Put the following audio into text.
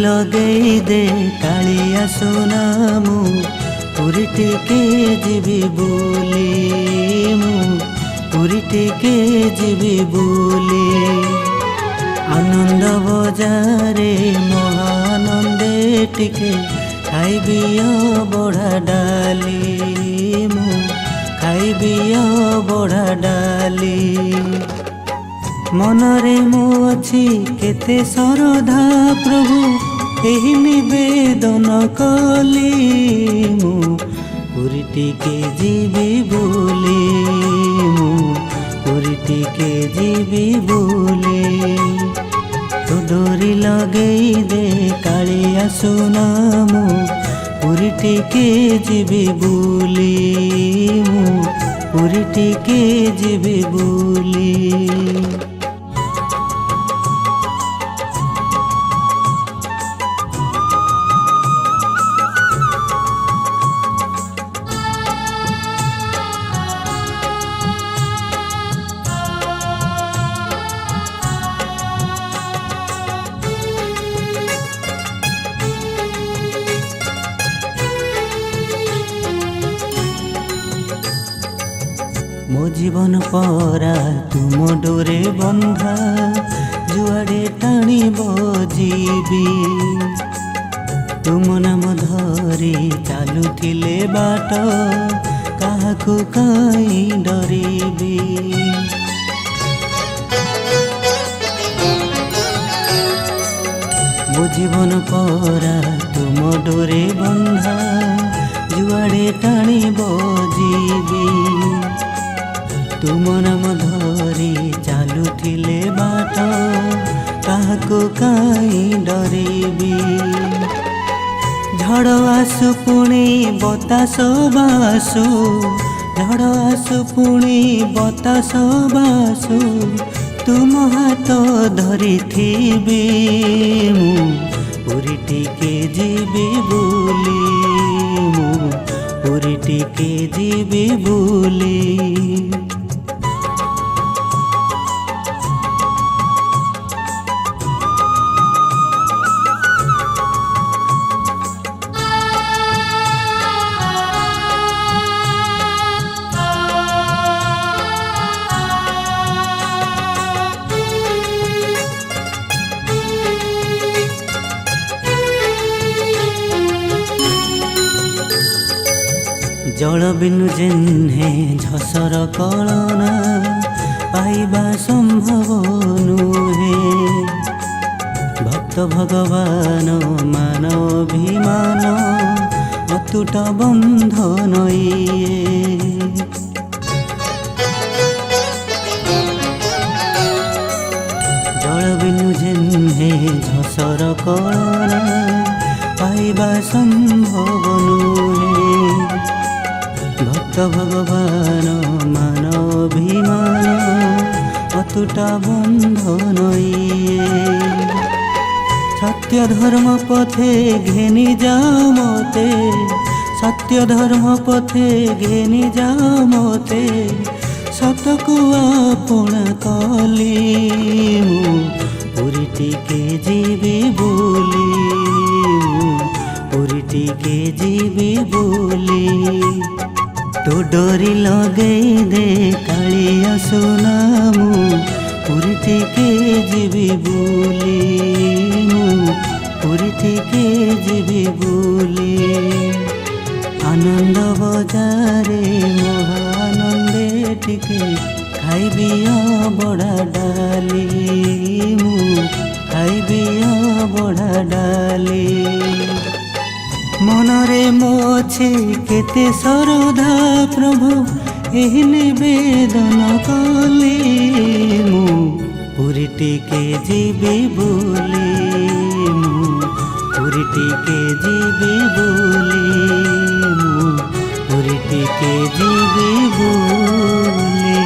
ଲଗେଇ ଦେ କାଳିଆ ସୁନା ମୁଁ ପୁରୀ ଟିକେ ଯିବି ବୁଲି, ମୁଁ ପୁରୀ ଟିକେ ଯିବି ବୁଲି। ଆନନ୍ଦ ବଜାରେ ମହାନନ୍ଦେ ଟିକେ ଖାଇବି ଅବଢ଼ା ଡାଲି, ମୁଁ ଖାଇବି ଅବଢ଼ା ଡାଲି। ମନରେ ମୁଁ ଅଛି କେତେ ଶ୍ରଦ୍ଧା ପ୍ରଭୁ ଏହି ନିବେଦନ କଲି, ମୁଁ ପୁରୀ ଟିକେ ଯିବି ବୁଲି, ମୁଁ ପୁରୀ ଟିକେ ଯିବି ବୁଲି। ତୋ ଡୋରି ଲଗେଇ ଦେ କାଳିଆ ସୁନା ମୁଁ ପୁରୀ ଟିକେ ଯିବି ବୁଲି, ମୁଁ ପୁରୀ ଟିକେ ଯିବି ବୁଲି। ମୋ ଜୀବନ ପରା ତୁମ ଡୋରେ ବନ୍ଧା, ଯୁଆଡ଼େ ଟାଣିବ ଯିବି। ତୁମ ନାମ ଧରି ଚାଲୁଥିଲେ ବାଟ, କାହାକୁ କାହିଁ ଡରିବି। ମୋ ଜୀବନ ପରା ତୁମ ଡୋରେ ବନ୍ଧା, ଯୁଆଡ଼େ ଟାଣିବ ଯିବି। ତୁମ ନାମ ଧରି ଚାଲୁଥିଲେ ବାଟ, କାହାକୁ କାହିଁ ଡରିବି। ଝଡ଼ ଆସୁ ପୁଣି ବତାସ ବାସୁ, ଝଡ଼ ଆସୁ ପୁଣି ବତାସ ବାସୁ, ତୁମ ହାତ ଧରିଥିବି। ମୁଁ ପୁରୀ ଟିକେ ଯିବି ବୁଲି, ମୁଁ ପୁରୀ ଟିକେ ଯିବି ବୁଲି। ଜଳ ବିନୁ ଯେହ୍ନେ ଝସର କଳନା, ପାଇବା ସମ୍ଭବ ନୁହେଁ। ଭକ୍ତ ଭଗବାନ ମାନ ଅଭିମାନ, ଅତୁଟ ବନ୍ଧନ ଇଏ। ଜଳ ବିନୁ ଯେହ୍ନେ ଝସର କଳନା, ପାଇବା ସମ୍ଭବ ନୁହେଁ। ଭକ୍ତ ଭଗବାନ ମାନ ଅଭିମାନ, ଅତୁଟ ବନ୍ଧନ ଇଏ। ସତ୍ୟ ଧର୍ମ ପଥେ ଘେନି ଯାଅ ମତେ, ସତ୍ୟ ଧର୍ମ ପଥେ ଘେନି ଯାଅ ମତେ, ସତକୁ ଆପଣା କଲି। ମୁଁ ପୁରୀ ଟିକେ ଯିବି ବୁଲି, ମୁଁ ପୁରୀ ଟିକେ ଯିବି ବୁଲି। ତୋ ଡୋରି ଲଗେଇ ଦେ କାଳିଆ ସୁନା ମୁଁ ପୁରୀ ଟିକେ ଯିବି ବୁଲି, ମୁଁ ପୁରୀ ଟିକେ ଯିବି ବୁଲି। ଆନନ୍ଦ ବଜାରେ ମହାନନ୍ଦେ ଟିକେ ଖାଇବି ଅବଢ଼ା ଡାଲି, ମୁଁ ଖାଇବି ଅବଢ଼ା ଡାଲି। ମନରେ ମୋ ଅଛି କେତେ ଶ୍ରଦ୍ଧା ପ୍ରଭୁ ଏହି ନିବେଦନ କଲି, ମୁଁ ପୁରୀ ଟିକେ ଯିବି ବୁଲି, ମୁଁ ପୁରୀ ଟିକେ ଯିବି ବୁଲି, ମୁଁ ପୁରୀ ଟିକେ ଯିବି ବୁଲି।